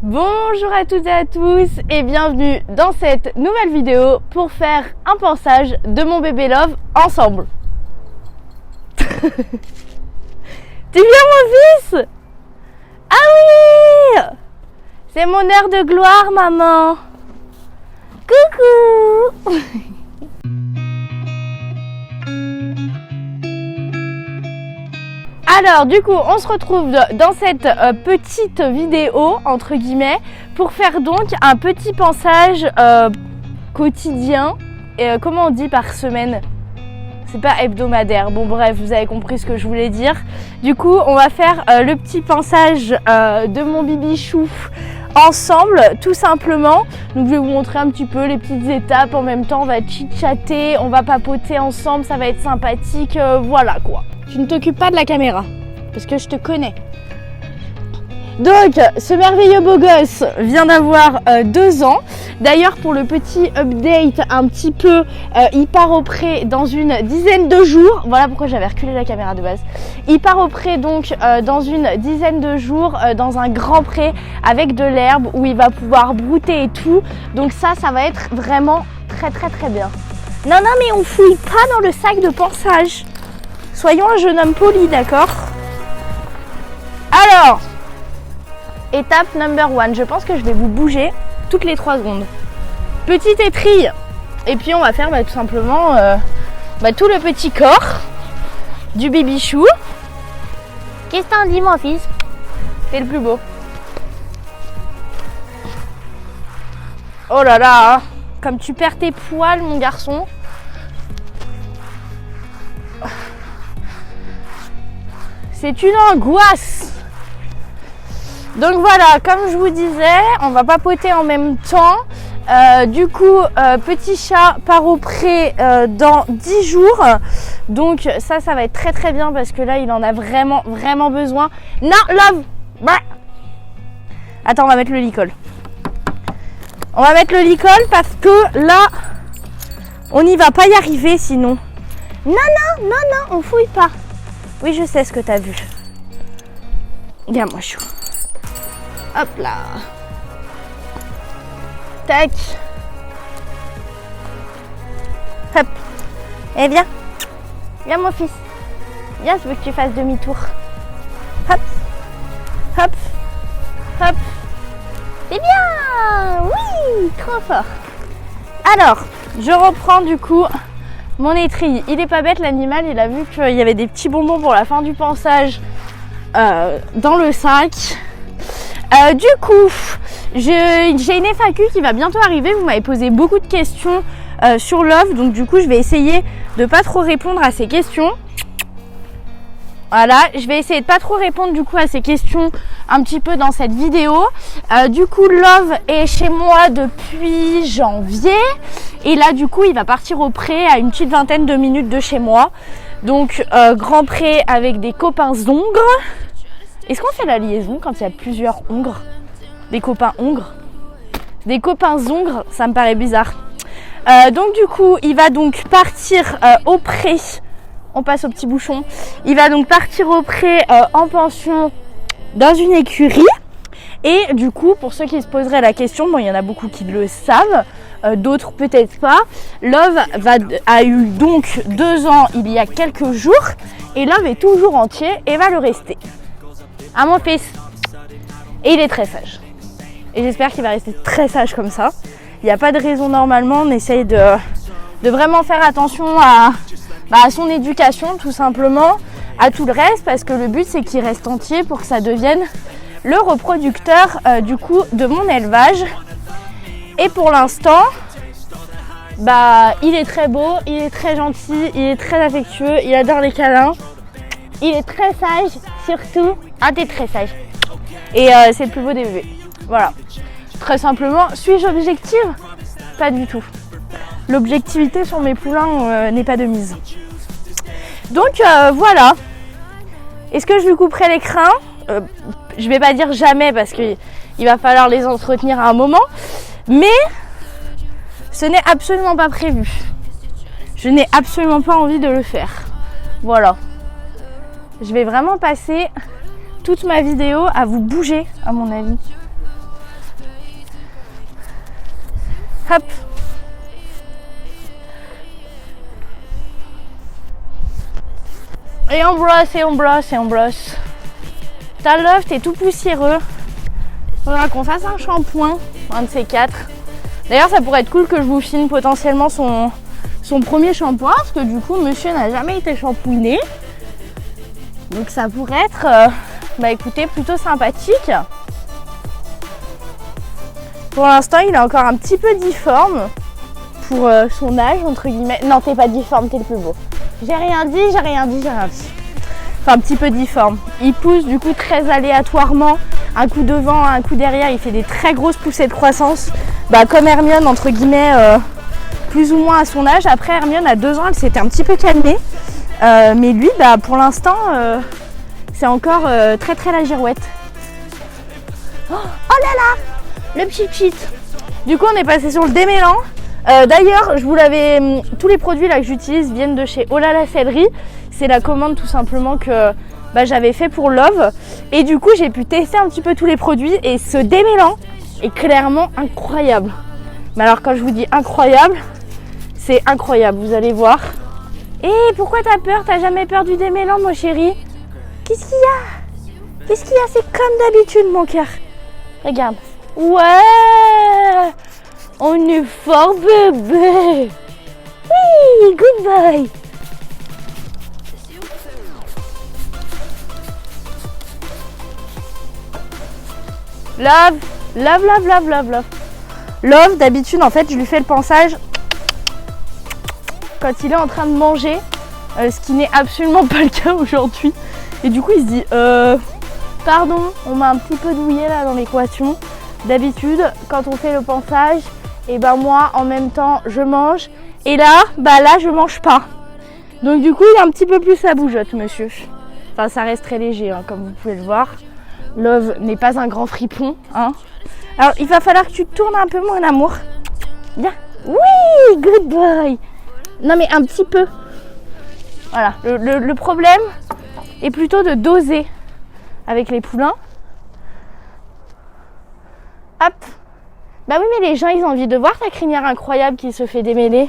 Bonjour à toutes et à tous et bienvenue dans cette nouvelle vidéo pour faire un pansage de mon bébé Love ensemble. Tu viens mon fils? Ah oui! C'est mon heure de gloire maman. Coucou. Alors du coup on se retrouve dans cette petite vidéo entre guillemets pour faire donc un petit pansage quotidien et comment on dit par semaine, c'est pas hebdomadaire, bon bref vous avez compris ce que je voulais dire. Du coup on va faire le petit pansage de mon bibichou ensemble tout simplement. Donc je vais vous montrer un petit peu les petites étapes, en même temps on va chit-chatter, on va papoter ensemble, ça va être sympathique, voilà quoi. Tu ne t'occupes pas de la caméra, parce que je te connais. Donc, ce merveilleux beau gosse vient d'avoir 2 ans. D'ailleurs, pour le petit update un petit peu, il part au pré dans une dizaine de jours. Voilà pourquoi j'avais reculé la caméra de base. Il part au pré donc dans une dizaine de jours, dans un grand pré avec de l'herbe où il va pouvoir brouter et tout. Donc ça va être vraiment très bien. Non, mais on fouille pas dans le sac de pansage. Soyons un jeune homme poli, d'accord? Alors, étape number 1. Je pense que je vais vous bouger toutes les 3 secondes. Petite étrille. Et puis on va faire tout simplement tout le petit corps du bibichou. Qu'est-ce que t'en dis mon fils? C'est le plus beau. Oh là là, comme tu perds tes poils mon garçon. C'est une angoisse. Donc voilà, comme je vous disais, on va papoter en même temps. Du coup, petit chat part au pré dans 10 jours. Donc ça va être très bien parce que là, il en a vraiment besoin. Non, Love. Bah. Attends, on va mettre le licol. On va mettre le licol parce que là, on n'y va pas y arriver sinon. Non, on fouille pas. Oui, je sais ce que t'as vu. Viens-moi, chou. Hop là. Tac. Hop. Et viens. Viens, mon fils. Viens, je veux que tu fasses demi-tour. Hop. Hop. Hop. C'est bien. Oui, trop fort. Alors, je reprends du coup mon étrille. Il est pas bête l'animal, il a vu qu'il y avait des petits bonbons pour la fin du pansage dans le sac. Du coup, j'ai une FAQ qui va bientôt arriver. Vous m'avez posé beaucoup de questions sur Love, donc du coup je vais essayer de pas trop répondre à ces questions. Voilà, je vais essayer de pas trop répondre du coup à ces questions un petit peu dans cette vidéo. Du coup, Love est chez moi depuis janvier. Et là, du coup, il va partir au pré à une petite vingtaine de minutes de chez moi. Donc, grand pré avec des copains ongres. Est-ce qu'on fait la liaison quand il y a plusieurs ongres? Des copains ongres? Des copains ongres, ça me paraît bizarre. Donc, du coup, il va donc partir au pré. On passe au petit bouchon. Il va donc partir au pré en pension dans une écurie. Et du coup, pour ceux qui se poseraient la question, bon, il y en a beaucoup qui le savent, d'autres peut-être pas. Love a eu donc 2 ans il y a quelques jours. Et Love est toujours entier et va le rester. À mon fils. Et il est très sage. Et j'espère qu'il va rester très sage comme ça. Il n'y a pas de raison normalement. On essaye de vraiment faire attention à son éducation tout simplement, à tout le reste, parce que le but c'est qu'il reste entier pour que ça devienne le reproducteur du coup de mon élevage. Et pour l'instant, il est très beau, il est très gentil, il est très affectueux, il adore les câlins, il est très sage surtout. Ah, t'es très sage. Et c'est le plus beau des bébés. Voilà. Très simplement, suis-je objective? Pas du tout. L'objectivité sur mes poulains n'est pas de mise. Donc voilà. Est-ce que je lui couperai les crins? Je vais pas dire jamais parce qu'il va falloir les entretenir à un moment. Mais ce n'est absolument pas prévu. Je n'ai absolument pas envie de le faire. Voilà. Je vais vraiment passer toute ma vidéo à vous bouger, à mon avis. Hop. Et on brosse, et on brosse, et on brosse. Ta Love, t'es tout poussiéreux. Faudra qu'on fasse un shampoing, un de ces quatre. D'ailleurs, ça pourrait être cool que je vous filme potentiellement son premier shampoing, parce que du coup, monsieur n'a jamais été shampouiné. Donc ça pourrait être, écoutez, plutôt sympathique. Pour l'instant, il est encore un petit peu difforme pour son âge, entre guillemets. Non, t'es pas difforme, t'es le plus beau. J'ai rien dit. Enfin, un petit peu difforme. Il pousse du coup très aléatoirement. Un coup devant, un coup derrière. Il fait des très grosses poussées de croissance. Comme Hermione, entre guillemets, plus ou moins à son âge. Après, Hermione, à 2 ans, elle s'était un petit peu calmée. Mais lui, pour l'instant, c'est encore très très la girouette. Oh là là, le petit cheat. Du coup, on est passé sur le démêlant. D'ailleurs, je vous l'avais. Tous les produits là que j'utilise viennent de chez Oh là la Sellerie. C'est la commande tout simplement que j'avais fait pour Love. Et du coup, j'ai pu tester un petit peu tous les produits. Et ce démêlant est clairement incroyable. Mais alors, quand je vous dis incroyable, c'est incroyable. Vous allez voir. Et pourquoi t'as peur? T'as jamais peur du démêlant, mon chéri? Qu'est-ce qu'il y a? Qu'est-ce qu'il y a? C'est comme d'habitude, mon cœur. Regarde. Ouais! On est fort, bébé! Oui, good boy! Love, love, love, love, love, love. Love, d'habitude, en fait, je lui fais le pansage quand il est en train de manger, ce qui n'est absolument pas le cas aujourd'hui. Et du coup, il se dit, pardon, on m'a un petit peu douillé là dans l'équation. D'habitude, quand on fait le pansage, et moi, en même temps, je mange. Et là, là, je mange pas. Donc du coup, il est un petit peu plus à bougeotte, monsieur. Enfin, ça reste très léger, hein, comme vous pouvez le voir. Love n'est pas un grand fripon, hein. Alors, il va falloir que tu te tournes un peu, mon amour. Bien. Oui, good boy. Non, mais un petit peu. Voilà. Le problème est plutôt de doser avec les poulains. Hop. Bah oui, mais les gens, ils ont envie de voir ta crinière incroyable qui se fait démêler.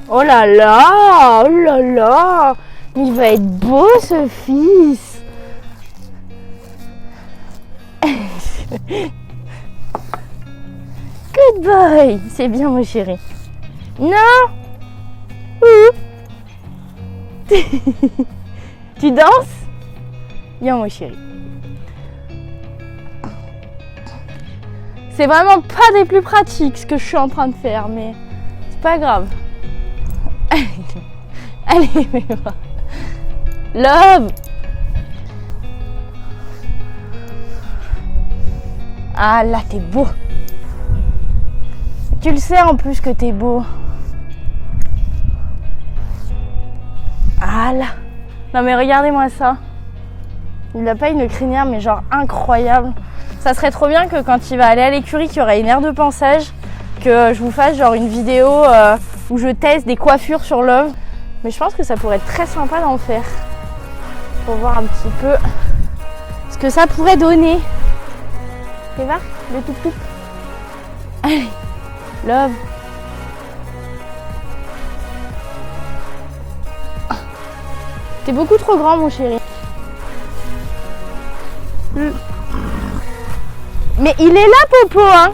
Oh là là, oh là là. Il va être beau, ce fils. Good boy. C'est bien, mon chéri. Non. Tu danses? Bien, mon chéri. C'est vraiment pas des plus pratiques ce que je suis en train de faire, mais c'est pas grave. Allez, mes bras. Love. Ah là, t'es beau. Tu le sais en plus que t'es beau. Ah là. Non mais regardez-moi ça. Il a pas une crinière mais genre incroyable. Ça serait trop bien que quand il va aller à l'écurie, qu'il y aura une aire de pansage, que je vous fasse genre une vidéo où je teste des coiffures sur Love. Mais je pense que ça pourrait être très sympa d'en faire. Pour voir un petit peu ce que ça pourrait donner. Tu vois, le tout tout. Allez, Love. T'es beaucoup trop grand, mon chéri. Mais il est là, Popo, hein.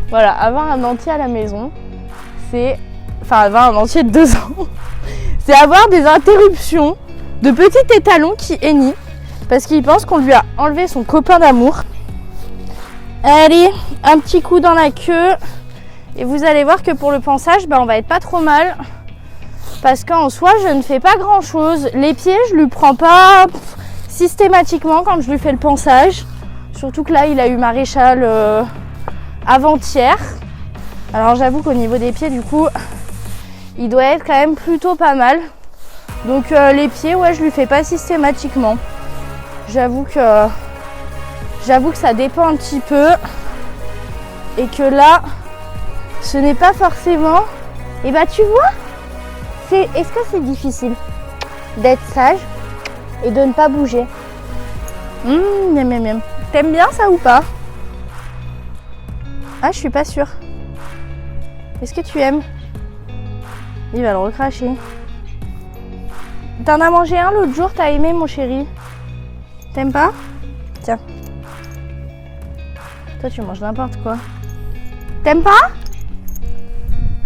Voilà, avoir un dentier à la maison, c'est... Enfin, avoir un dentier de 2 ans, c'est avoir des interruptions de petits étalons qui hennient parce qu'il pense qu'on lui a enlevé son copain d'amour. Allez, un petit coup dans la queue. Et vous allez voir que pour le pansage, on va être pas trop mal. Parce qu'en soi, je ne fais pas grand chose. Les pieds, je lui prends pas systématiquement quand je lui fais le pansage. Surtout que là, il a eu maréchal avant-hier. Alors j'avoue qu'au niveau des pieds, du coup, il doit être quand même plutôt pas mal. Donc les pieds, ouais, je lui fais pas systématiquement. J'avoue que ça dépend un petit peu. Et que là, ce n'est pas forcément... Et tu vois, est-ce que c'est difficile d'être sage et de ne pas bouger? Miam, miam, miam. T'aimes bien ça ou pas? Ah, je suis pas sûre. Est-ce que tu aimes? Il va le recracher. T'en as mangé un l'autre jour, t'as aimé mon chéri? T'aimes pas? Tiens. Toi tu manges n'importe quoi. T'aimes pas?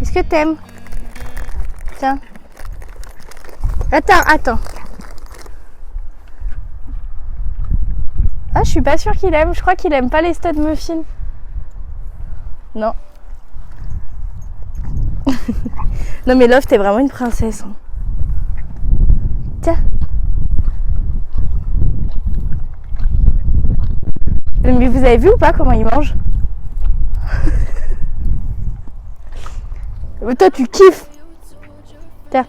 Est-ce que t'aimes? Tiens. Attends. Ah, je suis pas sûre qu'il aime. Je crois qu'il aime pas les stud muffins. Non. Non mais Love, t'es vraiment une princesse. Hein. Tiens. Mais vous avez vu ou pas comment il mange? Toi tu kiffes. Tiens.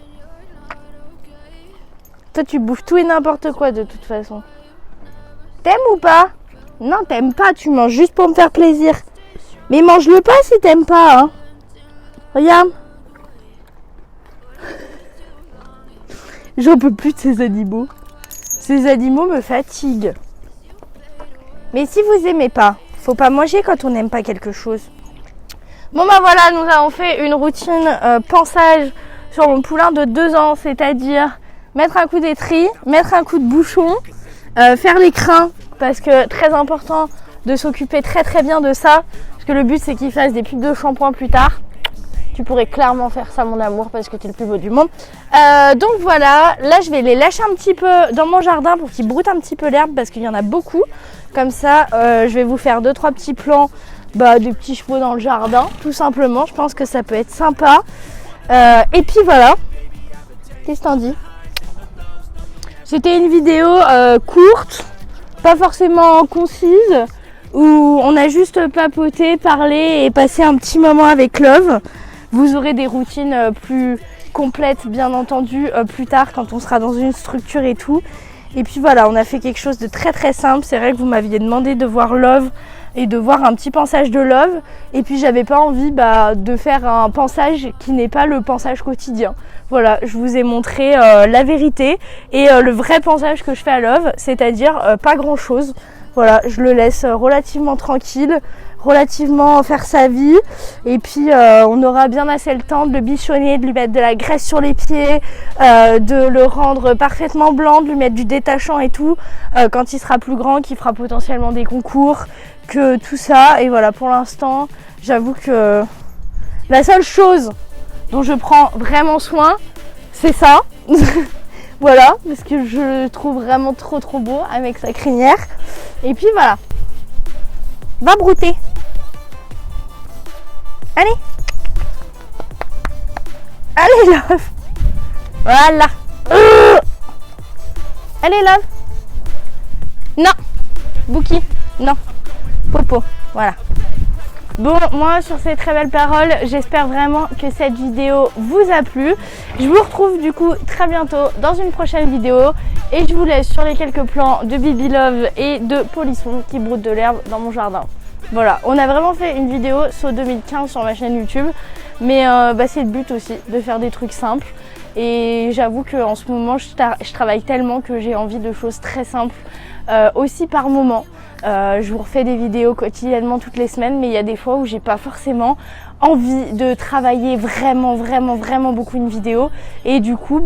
Toi tu bouffes tout et n'importe quoi de toute façon. T'aimes ou pas? Non, t'aimes pas, tu manges juste pour me faire plaisir. Mais mange-le pas si t'aimes pas, hein. Regarde. J'en peux plus de ces animaux. Ces animaux me fatiguent. Mais si vous aimez pas, faut pas manger quand on n'aime pas quelque chose. Bon bah voilà, nous avons fait une routine pansage sur mon poulain de 2 ans, c'est-à-dire mettre un coup d'étri, mettre un coup de bouchon, faire les crins, parce que très important de s'occuper très bien de ça, parce que le but c'est qu'il fasse des pubs de shampoing plus tard. Tu pourrais clairement faire ça mon amour parce que tu es le plus beau du monde. Donc voilà, là je vais les lâcher un petit peu dans mon jardin pour qu'ils broutent un petit peu l'herbe parce qu'il y en a beaucoup. Comme ça, je vais vous faire 2-3 petits plans de petits chevaux dans le jardin, tout simplement. Je pense que ça peut être sympa. Et puis voilà. Qu'est-ce que t'en dis? C'était une vidéo courte, pas forcément concise, où on a juste papoté, parlé et passé un petit moment avec Love. Vous aurez des routines plus complètes, bien entendu, plus tard quand on sera dans une structure et tout. Et puis voilà, on a fait quelque chose de très simple. C'est vrai que vous m'aviez demandé de voir Love et de voir un petit pansage de Love. Et puis j'avais pas envie de faire un pansage qui n'est pas le pansage quotidien. Voilà, je vous ai montré la vérité et le vrai pansage que je fais à Love, c'est-à-dire pas grand-chose. Voilà, je le laisse relativement tranquille, relativement faire sa vie. Et puis on aura bien assez le temps de le bichonner, de lui mettre de la graisse sur les pieds, de le rendre parfaitement blanc, de lui mettre du détachant et tout. Quand il sera plus grand, qu'il fera potentiellement des concours, que tout ça. Et voilà, pour l'instant, j'avoue que la seule chose dont je prends vraiment soin, c'est ça. Voilà, parce que je le trouve vraiment trop beau avec sa crinière. Et puis voilà. Va brouter. Allez. Allez, Love. Voilà. Allez, Love. Non. Bouki. Non. Popo. Voilà. Bon, moi sur ces très belles paroles, j'espère vraiment que cette vidéo vous a plu. Je vous retrouve du coup très bientôt dans une prochaine vidéo et je vous laisse sur les quelques plans de Bibi Love et de Polisson qui broutent de l'herbe dans mon jardin. Voilà, on a vraiment fait une vidéo saut 2015 sur ma chaîne YouTube, mais c'est le but aussi de faire des trucs simples. Et j'avoue qu'en ce moment, je travaille tellement que j'ai envie de choses très simples aussi par moment. Je vous refais des vidéos quotidiennement toutes les semaines, mais il y a des fois où j'ai pas forcément envie de travailler vraiment beaucoup une vidéo. Et du coup,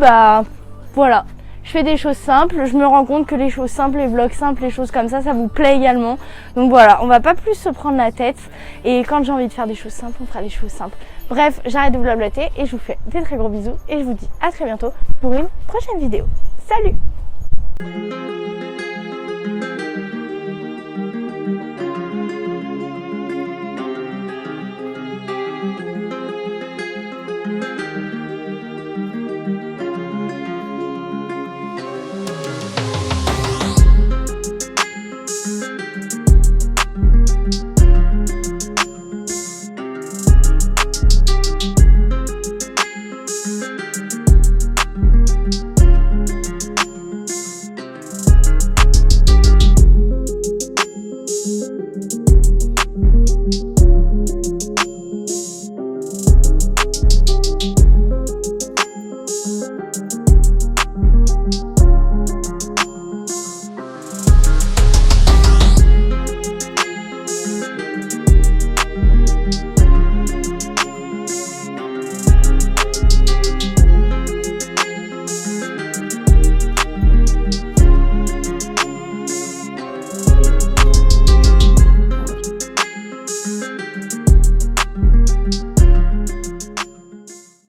voilà. Je fais des choses simples, je me rends compte que les choses simples, les vlogs simples, les choses comme ça vous plaît également. Donc voilà, on va pas plus se prendre la tête. Et quand j'ai envie de faire des choses simples, on fera des choses simples. Bref, j'arrête de blablater et je vous fais des très gros bisous. Et je vous dis à très bientôt pour une prochaine vidéo. Salut!